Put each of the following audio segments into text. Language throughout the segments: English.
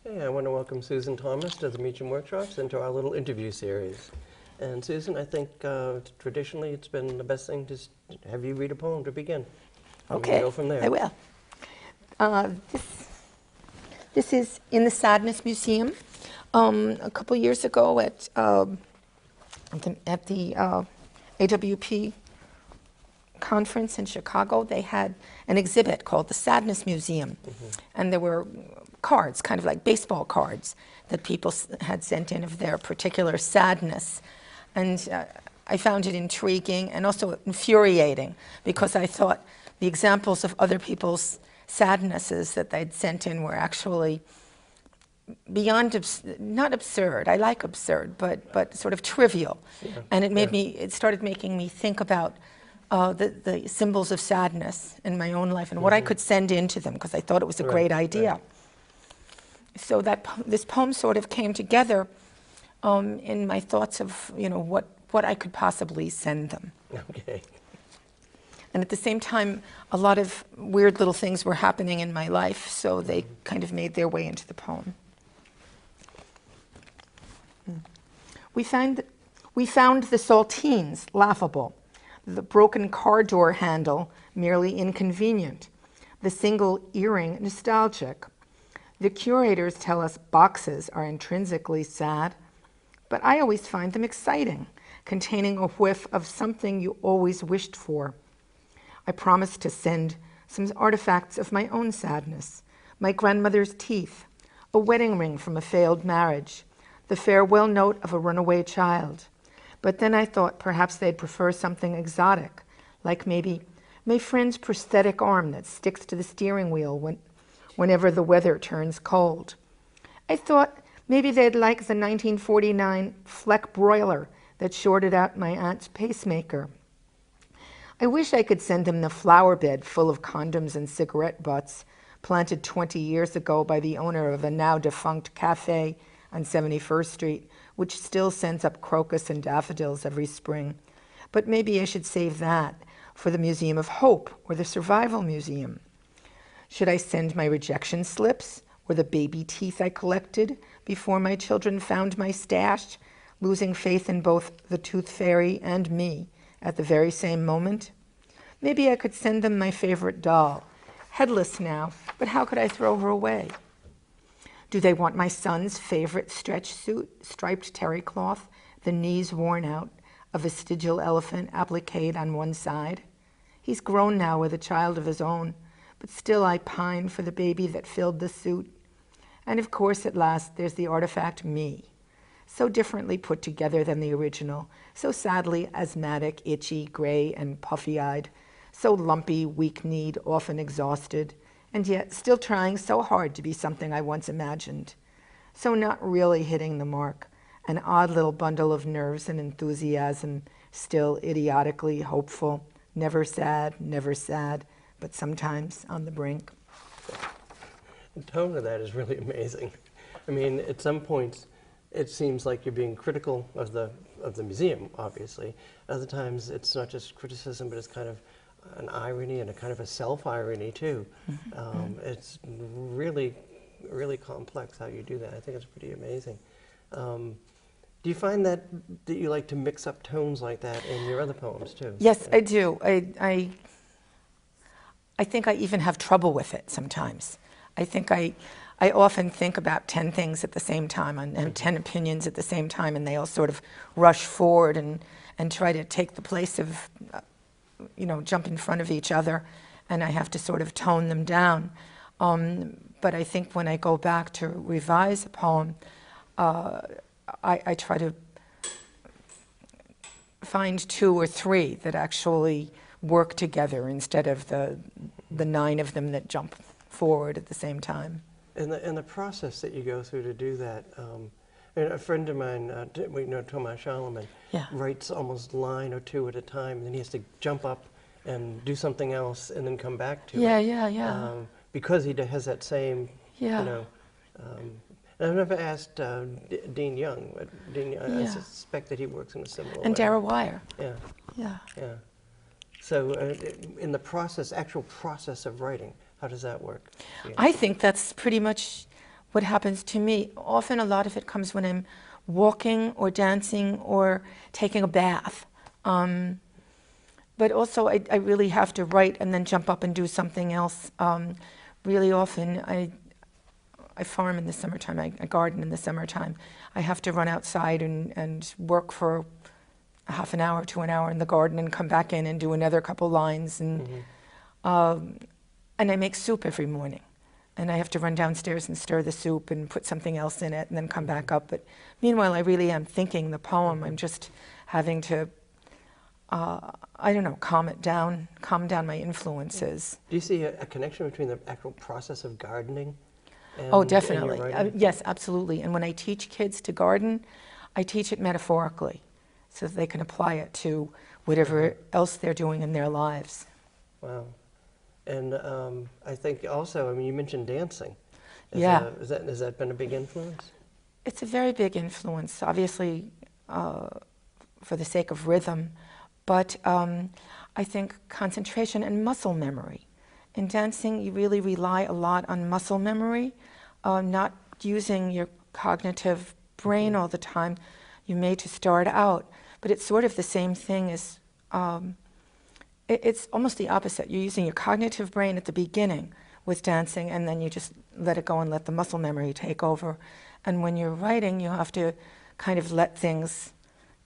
Hey, I want to welcome Susan Thomas to the Meacham Workshops and to our little interview series. And Susan, I think traditionally it's been the best thing to have you read a poem to begin. And we can Okay, go from there. I will. This is in the Sadness Museum. A couple years ago at the AWP conference in Chicago, they had an exhibit called the Sadness Museum. And there were cards, kind of like baseball cards, that people had sent in of their particular sadness. And I found it intriguing and also infuriating, because I thought the examples of other people's sadnesses that they'd sent in were actually beyond, not absurd, I like absurd, but sort of trivial. Yeah. And it started making me think about the symbols of sadness in my own life and what I could send in to them, because I thought it was a great idea. Right. So this poem sort of came together in my thoughts of, what I could possibly send them. Okay. And at the same time, a lot of weird little things were happening in my life, so they kind of made their way into the poem. We found the saltines laughable, the broken car door handle merely inconvenient, the single earring nostalgic. The curators tell us boxes are intrinsically sad, but I always find them exciting, containing a whiff of something you always wished for. I promised to send some artifacts of my own sadness, my grandmother's teeth, a wedding ring from a failed marriage, the farewell note of a runaway child. But then I thought perhaps they'd prefer something exotic, like maybe my friend's prosthetic arm that sticks to the steering wheel whenever the weather turns cold. I thought maybe they'd like the 1949 Fleck broiler that shorted out my aunt's pacemaker. I wish I could send them the flower bed full of condoms and cigarette butts planted 20 years ago by the owner of a now defunct cafe on 71st Street, which still sends up crocus and daffodils every spring. But maybe I should save that for the Museum of Hope or the Survival Museum. Should I send my rejection slips or the baby teeth I collected before my children found my stash, losing faith in both the tooth fairy and me at the very same moment? Maybe I could send them my favorite doll, headless now, but how could I throw her away? Do they want my son's favorite stretch suit, striped terry cloth, the knees worn out, a vestigial elephant appliqued on one side? He's grown now with a child of his own, but still I pine for the baby that filled the suit. And of course, at last, there's the artifact me, so differently put together than the original, so sadly asthmatic, itchy, gray, and puffy-eyed, so lumpy, weak-kneed, often exhausted, and yet still trying so hard to be something I once imagined. So not really hitting the mark, an odd little bundle of nerves and enthusiasm, still idiotically hopeful, never sad, but sometimes on the brink. The tone of that is really amazing. I mean, at some points, it seems like you're being critical of the museum, obviously. Other times, it's not just criticism, but it's kind of an irony and a kind of a self-irony, too. It's really, really complex how you do that. I think it's pretty amazing. Do you find that you like to mix up tones like that in your other poems, too? Yes, I do. I think I even have trouble with it sometimes. I think I often think about 10 things at the same time and 10 opinions at the same time, and they all sort of rush forward and try to take the place of, jump in front of each other, and I have to sort of tone them down. But I think when I go back to revise a poem, I try to find 2 or 3 that actually work together instead of the 9 of them that jump forward at the same time. And the process that you go through to do that, and a friend of mine, Thomas Schalleman, writes almost line or 2 at a time, and then he has to jump up and do something else and then come back to it. Because he has that same, I've never asked Dean Young, but I suspect that he works in a similar way. And Dara Wire. Yeah. So in the actual process of writing, how does that work? I think that's pretty much what happens to me. Often a lot of it comes when I'm walking or dancing or taking a bath. But also I really have to write and then jump up and do something else. Really often I farm in the summertime, I garden in the summertime. I have to run outside and work for a half an hour to an hour in the garden and come back in and do another couple lines. And I make soup every morning. And I have to run downstairs and stir the soup and put something else in it and then come back up. But meanwhile, I really am thinking the poem. I'm just having to, I don't know, calm down my influences. Do you see a connection between the actual process of gardening and Oh, and your definitely. writing? Yes, absolutely. And when I teach kids to garden, I teach it metaphorically so that they can apply it to whatever else they're doing in their lives. Wow. And I think also, I mean, you mentioned dancing. Yeah. Has that been a big influence? It's a very big influence, obviously, for the sake of rhythm, but I think concentration and muscle memory. In dancing, you really rely a lot on muscle memory, not using your cognitive brain all the time. You may to start out, but it's sort of the same thing as, it's almost the opposite. You're using your cognitive brain at the beginning with dancing, and then you just let it go and let the muscle memory take over. And when you're writing, you have to kind of let things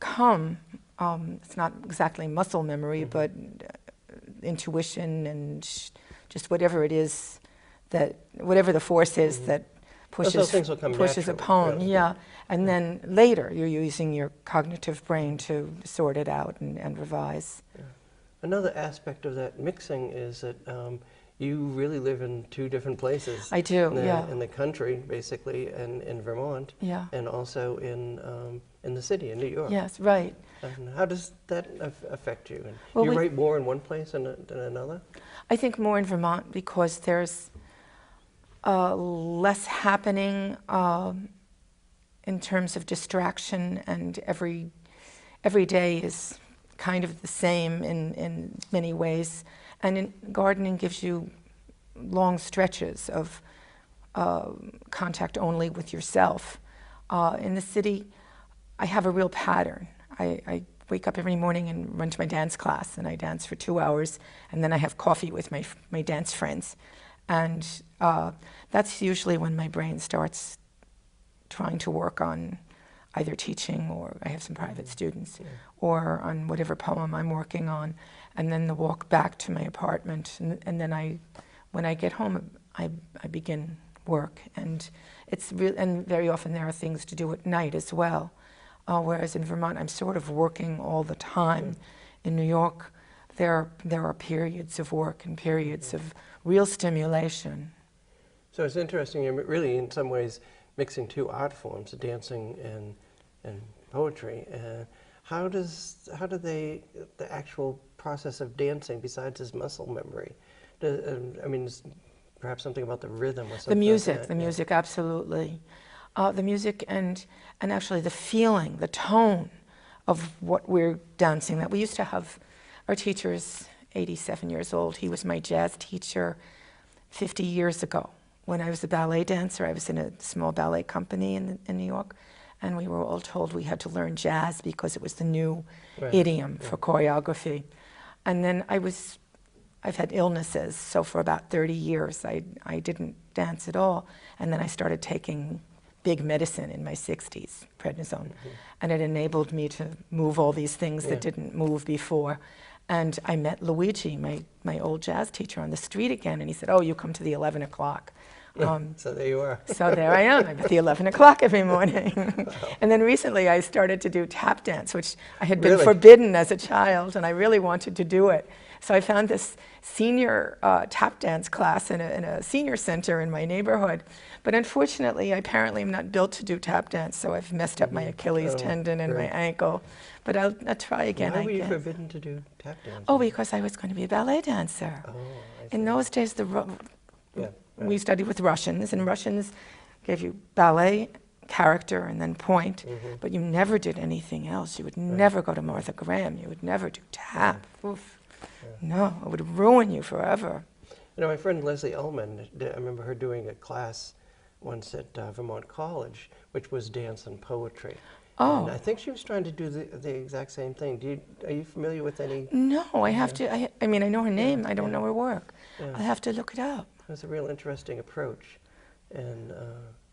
come. It's not exactly muscle memory, but intuition and just whatever it is that, whatever the force is that Those things will come pushes a naturally, poem. really. Yeah. And then later, you're using your cognitive brain to sort it out and revise. Yeah. Another aspect of that mixing is that you really live in two different places. I do, in in the country, basically, and in Vermont, Yeah. and also in the city, in New York. Yes, right. And how does that affect you? And Well, you we- write more in one place than another? I think more in Vermont because there's less happening in terms of distraction, and every day is kind of the same in many ways. And gardening gives you long stretches of contact only with yourself. In the city, I have a real pattern. I wake up every morning and run to my dance class, and I dance for 2 hours, and then I have coffee with my dance friends. And that's usually when my brain starts trying to work on either teaching, or I have some private students, or on whatever poem I'm working on, and then the walk back to my apartment, and then when I get home, I begin work, and and very often there are things to do at night as well. Whereas in Vermont, I'm sort of working all the time. In New York, there are periods of work and periods of real stimulation. So it's interesting. You're really, in some ways, mixing two art forms, dancing and poetry. How do the actual process of dancing, besides his muscle memory, I mean, perhaps something about the rhythm or something. The music, absolutely. The music and actually the feeling, the tone of what we're dancing. That we used to have, our teacher is 87 years old. He was my jazz teacher 50 years ago. When I was a ballet dancer, I was in a small ballet company in New York, and we were all told we had to learn jazz because it was the new idiom for choreography. And then I've had illnesses, so for about 30 years I didn't dance at all. And then I started taking big medicine in my 60s, prednisone, and it enabled me to move all these things that didn't move before. And I met Luigi, my old jazz teacher, on the street again, and he said, "Oh, you come to the 11 o'clock." So there you are. So there I am. I'm at the 11 o'clock every morning. And then recently I started to do tap dance, which I had been forbidden as a child, and I really wanted to do it. So I found this senior tap dance class in a senior center in my neighborhood. But unfortunately, apparently I'm not built to do tap dance, so I've messed up my Achilles tendon and my ankle. But I'll try again, Why I were you guess. forbidden to do tap dancing? Oh, because I was going to be a ballet dancer. Oh, I see. In those days, Yeah, we studied with Russians, and Russians gave you ballet, character, and then point, but you never did anything else. You would never go to Martha Graham. You would never do tap. Oof. No, it would ruin you forever. You know, my friend Leslie Ullman, I remember her doing a class once at Vermont College, which was dance and poetry. Oh. And I think she was trying to do the exact same thing. Are you familiar with any? No, I have to. I mean, I know her name. I don't yeah. know her work. Yeah. I'll have to look it up. It was a real interesting approach, and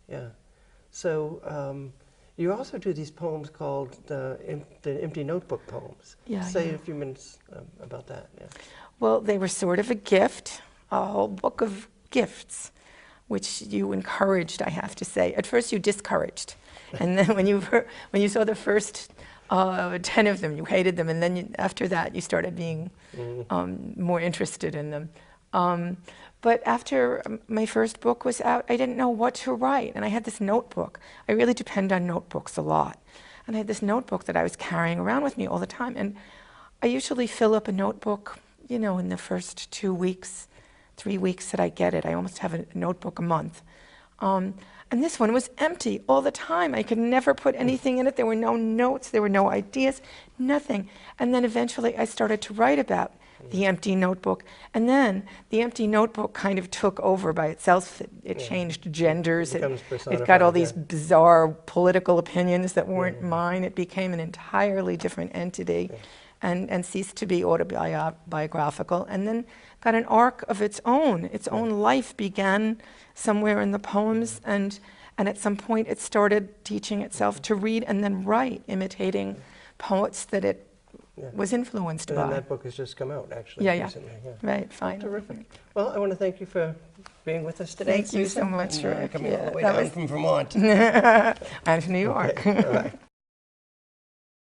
yeah. So you also do these poems called the Empty Notebook poems. Yeah, Say yeah. a few minutes about that. Yeah. Well, they were sort of a gift, a whole book of gifts, which you encouraged, I have to say. At first you discouraged. And then when you saw the first 10 of them, you hated them. And then after that, you started being more interested in them. But after my first book was out, I didn't know what to write. And I had this notebook. I really depend on notebooks a lot. And I had this notebook that I was carrying around with me all the time. And I usually fill up a notebook, you know, in the first 2 weeks, 3 weeks that I get it. I almost have a notebook a month. And this one was empty all the time. I could never put anything in it. There were no notes. There were no ideas, nothing. And then eventually I started to write about the empty notebook. And then the empty notebook kind of took over by itself. It changed genders. It got all these bizarre political opinions that weren't mine. It became an entirely different entity and ceased to be autobiographical. And then got an arc of its own. Its own life began somewhere in the poems, and at some point it started teaching itself to read and then write, imitating poets that it was influenced by. And that book has just come out, actually, recently. Yeah. Right, fine. Terrific. Well, I want to thank you for being with us today, Thank you so much, and, Rick. coming all the way down from Vermont. I'm from New York. Okay. All right.